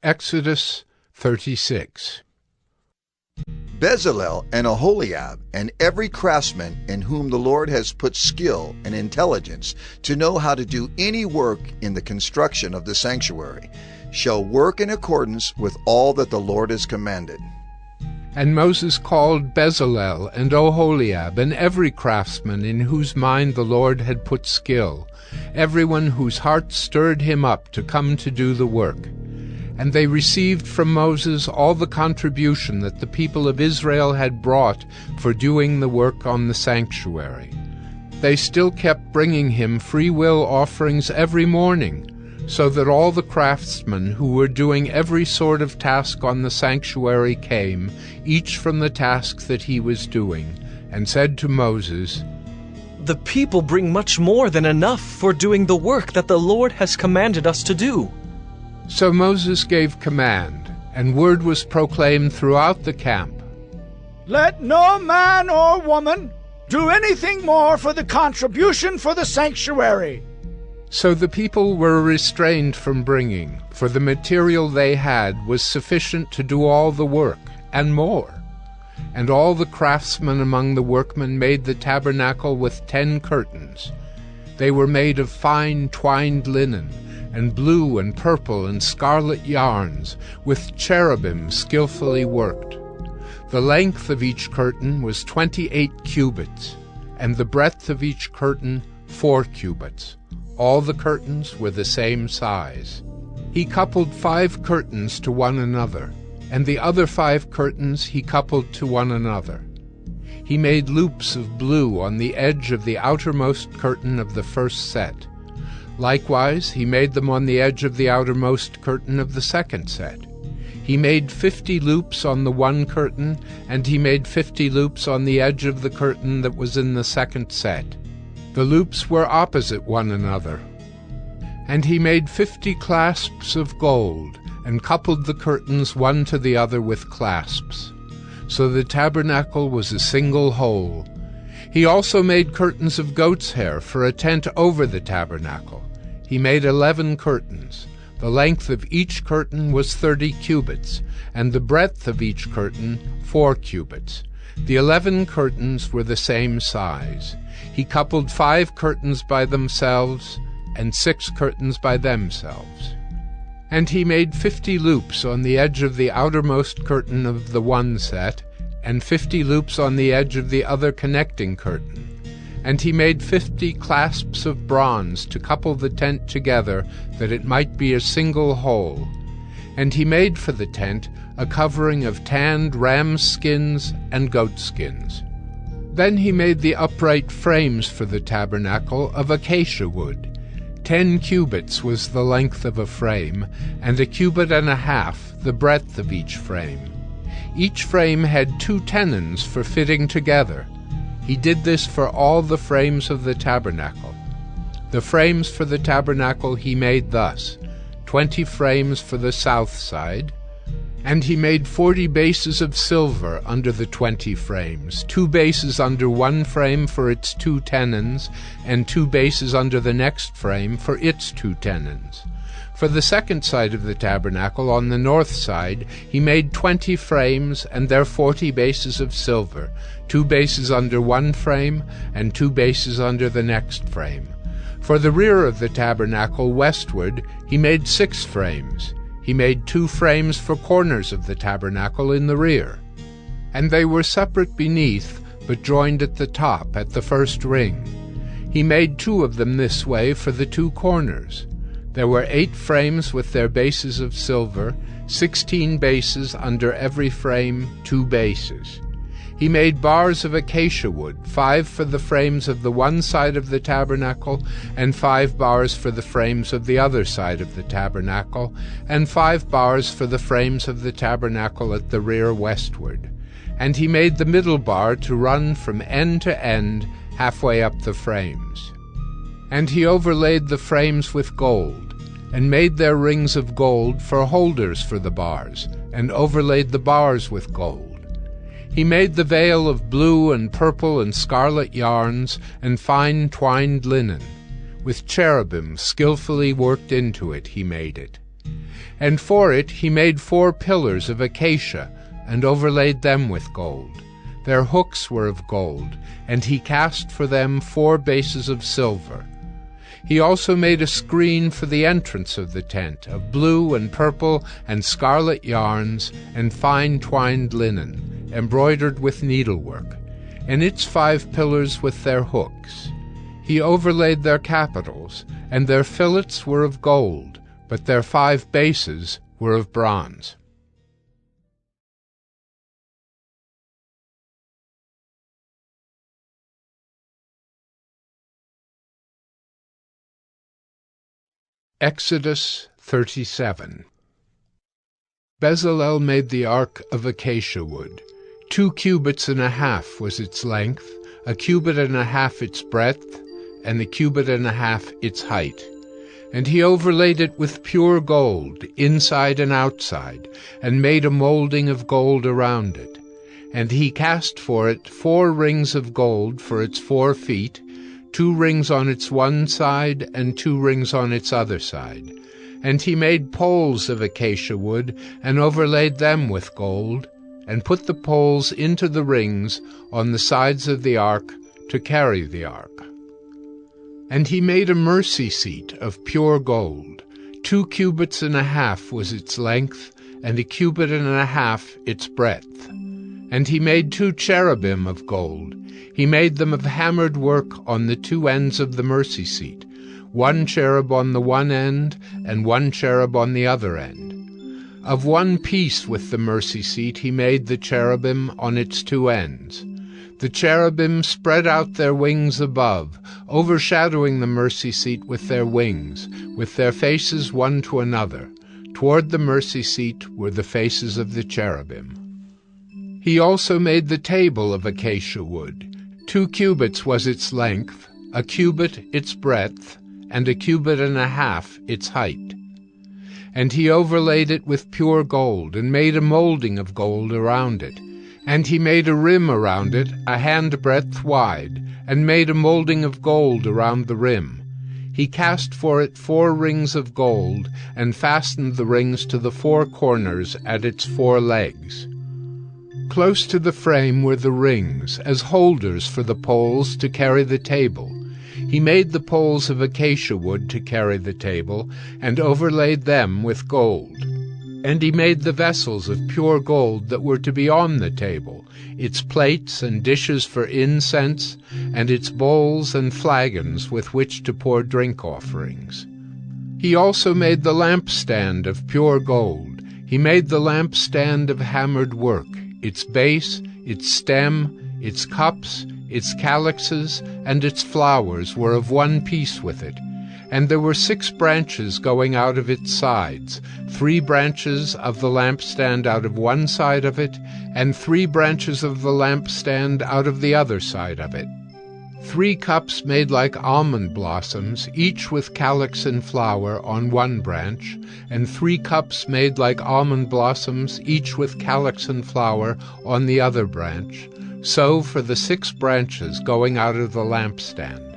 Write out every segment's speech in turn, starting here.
Exodus 36. Bezalel and Aholiab and every craftsman in whom the Lord has put skill and intelligence to know how to do any work in the construction of the sanctuary shall work in accordance with all that the Lord has commanded. And Moses called Bezalel and Aholiab and every craftsman in whose mind the Lord had put skill, everyone whose heart stirred him up to come to do the work. And they received from Moses all the contribution that the people of Israel had brought for doing the work on the sanctuary. They still kept bringing him free will offerings every morning, so that all the craftsmen who were doing every sort of task on the sanctuary came, each from the task that he was doing, and said to Moses, "The people bring much more than enough for doing the work that the Lord has commanded us to do." So Moses gave command, and word was proclaimed throughout the camp, "Let no man or woman do anything more for the contribution for the sanctuary." So the people were restrained from bringing, for the material they had was sufficient to do all the work, and more. And all the craftsmen among the workmen made the tabernacle with 10 curtains. They were made of fine twined linen, and blue and purple and scarlet yarns, with cherubim skillfully worked. The length of each curtain was 28 cubits, and the breadth of each curtain 4 cubits. All the curtains were the same size. He coupled 5 curtains to one another, and the other 5 curtains he coupled to one another. He made loops of blue on the edge of the outermost curtain of the first set. Likewise, he made them on the edge of the outermost curtain of the second set. He made 50 loops on the one curtain, and he made 50 loops on the edge of the curtain that was in the second set. The loops were opposite one another. And he made 50 clasps of gold, and coupled the curtains one to the other with clasps. So the tabernacle was a single whole. He also made curtains of goat's hair for a tent over the tabernacle. He made 11 curtains. The length of each curtain was 30 cubits, and the breadth of each curtain 4 cubits. The 11 curtains were the same size. He coupled 5 curtains by themselves, and 6 curtains by themselves. And he made 50 loops on the edge of the outermost curtain of the one set, and 50 loops on the edge of the other connecting curtain. And he made 50 clasps of bronze to couple the tent together, that it might be a single whole. And he made for the tent a covering of tanned ram skins and goat skins. Then he made the upright frames for the tabernacle of acacia wood. 10 cubits was the length of a frame, and 1.5 cubits the breadth of each frame. Each frame had 2 tenons for fitting together. He did this for all the frames of the tabernacle. The frames for the tabernacle he made thus: 20 frames for the south side, and he made 40 bases of silver under the 20 frames, 2 bases under one frame for its 2 tenons, and 2 bases under the next frame for its 2 tenons. For the second side of the tabernacle, on the north side, he made 20 frames and their 40 bases of silver, 2 bases under one frame and 2 bases under the next frame. For the rear of the tabernacle westward, he made 6 frames. He made 2 frames for corners of the tabernacle in the rear. And they were separate beneath, but joined at the top, at the first ring. He made 2 of them this way for the 2 corners. There were 8 frames with their bases of silver, 16 bases under every frame, 2 bases. He made bars of acacia wood, 5 for the frames of the one side of the tabernacle, and 5 bars for the frames of the other side of the tabernacle, and 5 bars for the frames of the tabernacle at the rear westward. And he made the middle bar to run from end to end, halfway up the frames. And he overlaid the frames with gold, and made their rings of gold for holders for the bars, and overlaid the bars with gold. He made the veil of blue and purple and scarlet yarns, and fine twined linen. With cherubim skillfully worked into it he made it. And for it he made 4 pillars of acacia, and overlaid them with gold. Their hooks were of gold, and he cast for them 4 bases of silver. He also made a screen for the entrance of the tent, of blue and purple and scarlet yarns, and fine twined linen, embroidered with needlework, and its 5 pillars with their hooks. He overlaid their capitals, and their fillets were of gold, but their 5 bases were of bronze. Exodus 37. Bezalel made the ark of acacia wood. 2 cubits and a half was its length, 1 cubit and a half its breadth, and 1 cubit and a half its height. And he overlaid it with pure gold, inside and outside, and made a molding of gold around it. And he cast for it 4 rings of gold for its 4 feet, 2 rings on its one side, and 2 rings on its other side. And he made poles of acacia wood, and overlaid them with gold, and put the poles into the rings on the sides of the ark to carry the ark. And he made a mercy seat of pure gold. 2 cubits and a half was its length, and 1 cubit and a half its breadth. And he made 2 cherubim of gold. He made them of hammered work on the 2 ends of the mercy seat, 1 cherub on the one end, and 1 cherub on the other end. Of one piece with the mercy seat he made the cherubim on its 2 ends. The cherubim spread out their wings above, overshadowing the mercy seat with their wings, with their faces one to another. Toward the mercy seat were the faces of the cherubim. He also made the table of acacia wood. 2 cubits was its length, 1 cubit its breadth, and 1 cubit and a half its height. And he overlaid it with pure gold, and made a molding of gold around it. And he made a rim around it, a handbreadth wide, and made a molding of gold around the rim. He cast for it 4 rings of gold, and fastened the rings to the 4 corners at its 4 legs. Close to the frame were the rings, as holders for the poles to carry the table. He made the poles of acacia wood to carry the table, and overlaid them with gold. And he made the vessels of pure gold that were to be on the table, its plates and dishes for incense, and its bowls and flagons with which to pour drink offerings. He also made the lampstand of pure gold. He made the lampstand of hammered work, its base, its stem, its cups, its calyxes, and its flowers were of one piece with it. And there were 6 branches going out of its sides, 3 branches of the lampstand out of one side of it, and 3 branches of the lampstand out of the other side of it. 3 cups made like almond blossoms, each with calyx and flower on one branch, and 3 cups made like almond blossoms, each with calyx and flower on the other branch, so for the 6 branches going out of the lampstand.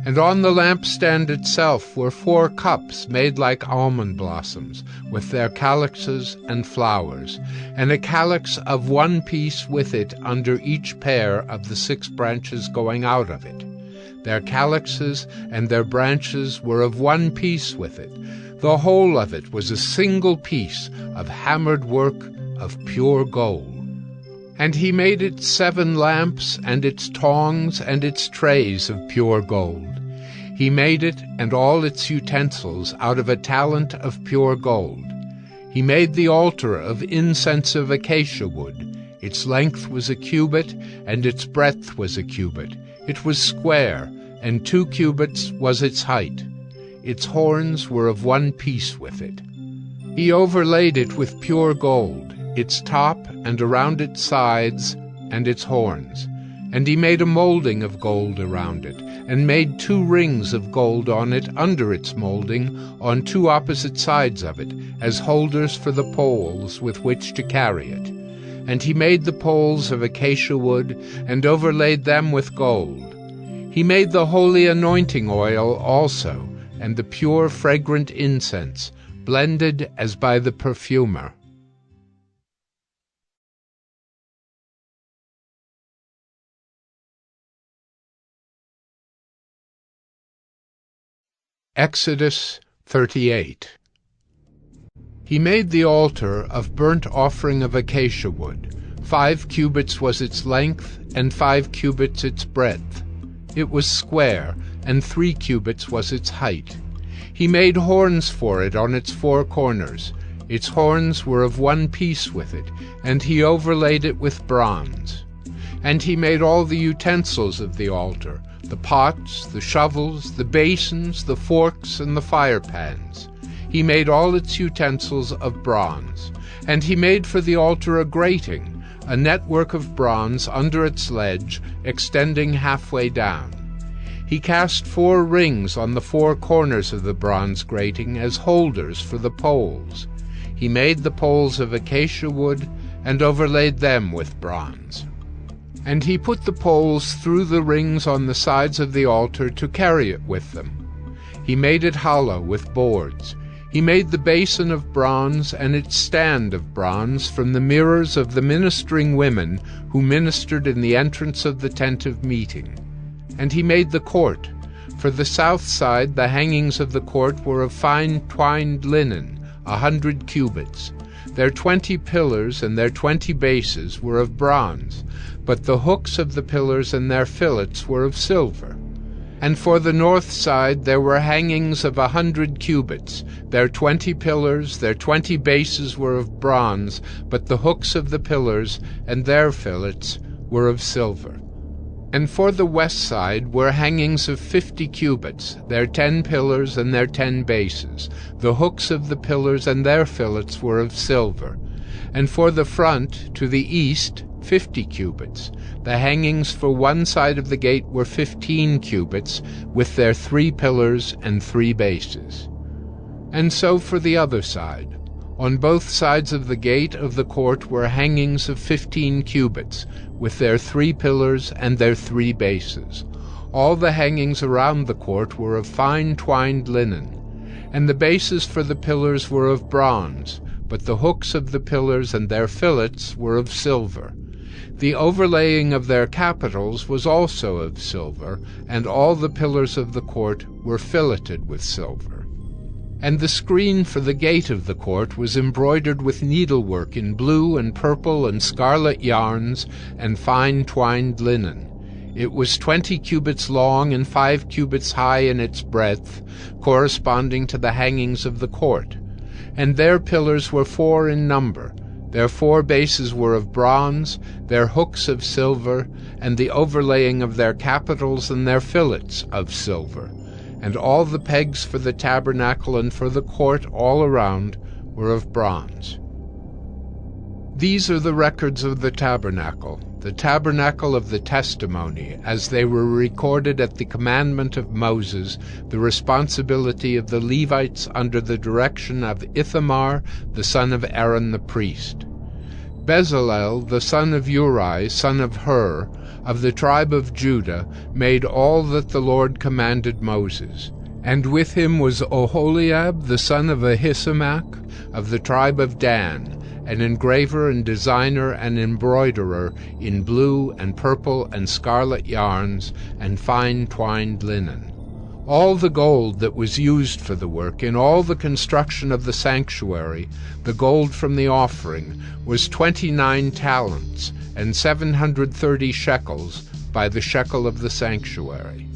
And on the lampstand itself were 4 cups made like almond blossoms, with their calyxes and flowers, and a calyx of one piece with it under each pair of the 6 branches going out of it. Their calyxes and their branches were of one piece with it. The whole of it was a single piece of hammered work of pure gold. And he made it 7 lamps, and its tongs, and its trays of pure gold. He made it and all its utensils out of a talent of pure gold. He made the altar of incense of acacia wood. Its length was 1 cubit, and its breadth was 1 cubit. It was square, and 2 cubits was its height. Its horns were of one piece with it. He overlaid it with pure gold, its top and around its sides, and its horns. And he made a molding of gold around it, and made 2 rings of gold on it under its molding, on 2 opposite sides of it, as holders for the poles with which to carry it. And he made the poles of acacia wood, and overlaid them with gold. He made the holy anointing oil also, and the pure fragrant incense, blended as by the perfumer. Exodus 38. He made the altar of burnt offering of acacia wood. 5 cubits was its length, and 5 cubits its breadth. It was square, and 3 cubits was its height. He made horns for it on its 4 corners. Its horns were of one piece with it, and he overlaid it with bronze. And he made all the utensils of the altar, the pots, the shovels, the basins, the forks, and the firepans. He made all its utensils of bronze. And he made for the altar a grating, a network of bronze under its ledge, extending halfway down. He cast 4 rings on the 4 corners of the bronze grating as holders for the poles. He made the poles of acacia wood and overlaid them with bronze. And he put the poles through the rings on the sides of the altar to carry it with them. He made it hollow with boards. He made the basin of bronze and its stand of bronze from the mirrors of the ministering women who ministered in the entrance of the tent of meeting. And he made the court. For the south side the hangings of the court were of fine twined linen, 100 cubits. Their 20 pillars and their 20 bases were of bronze, but the hooks of the pillars and their fillets were of silver. And for the north side there were hangings of 100 cubits. Their 20 pillars, their 20 bases were of bronze, but the hooks of the pillars and their fillets were of silver. And for the west side were hangings of 50 cubits, their 10 pillars and their 10 bases. The hooks of the pillars and their fillets were of silver. And for the front, to the east, 50 cubits. The hangings for one side of the gate were 15 cubits, with their 3 pillars and 3 bases. And so for the other side. On both sides of the gate of the court were hangings of 15 cubits, with their 3 pillars and their 3 bases. All the hangings around the court were of fine twined linen, and the bases for the pillars were of bronze, but the hooks of the pillars and their fillets were of silver. The overlaying of their capitals was also of silver, and all the pillars of the court were filleted with silver. And the screen for the gate of the court was embroidered with needlework in blue and purple and scarlet yarns and fine twined linen. It was 20 cubits long and 5 cubits high in its breadth, corresponding to the hangings of the court. And their pillars were 4 in number. Their 4 bases were of bronze, their hooks of silver, and the overlaying of their capitals and their fillets of silver. And all the pegs for the tabernacle and for the court all around were of bronze. These are the records of the tabernacle of the testimony, as they were recorded at the commandment of Moses, the responsibility of the Levites under the direction of Ithamar, the son of Aaron the priest. Bezalel, the son of Uri, son of Hur, of the tribe of Judah, made all that the Lord commanded Moses. And with him was Oholiab, the son of Ahisamach, of the tribe of Dan, an engraver and designer and embroiderer in blue and purple and scarlet yarns and fine twined linen. All the gold that was used for the work in all the construction of the sanctuary, the gold from the offering, was 29 talents and 730 shekels by the shekel of the sanctuary.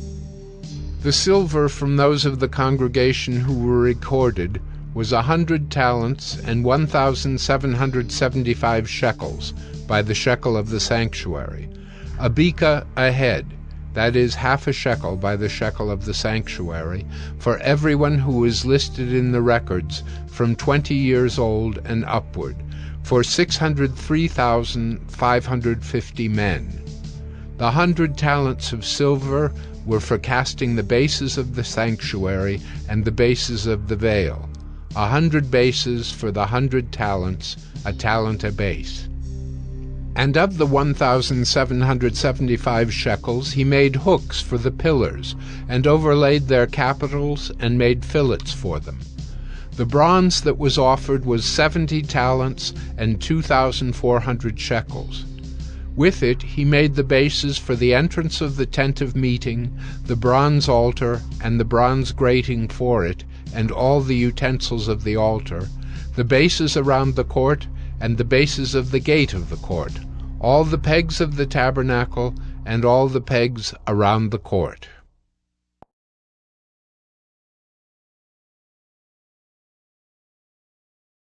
The silver from those of the congregation who were recorded was 100 talents and 1,775 shekels by the shekel of the sanctuary, a beka a head, that is, half a shekel by the shekel of the sanctuary, for everyone who was listed in the records from 20 years old and upward, for 603,550 men. The 100 talents of silver were for casting the bases of the sanctuary and the bases of the veil, 100 bases for the 100 talents, a talent a base. And of the 1,775 shekels he made hooks for the pillars, and overlaid their capitals, and made fillets for them. The bronze that was offered was 70 talents and 2,400 shekels. With it he made the bases for the entrance of the tent of meeting, the bronze altar, and the bronze grating for it, and all the utensils of the altar, the bases around the court, and the bases of the gate of the court, all the pegs of the tabernacle, and all the pegs around the court.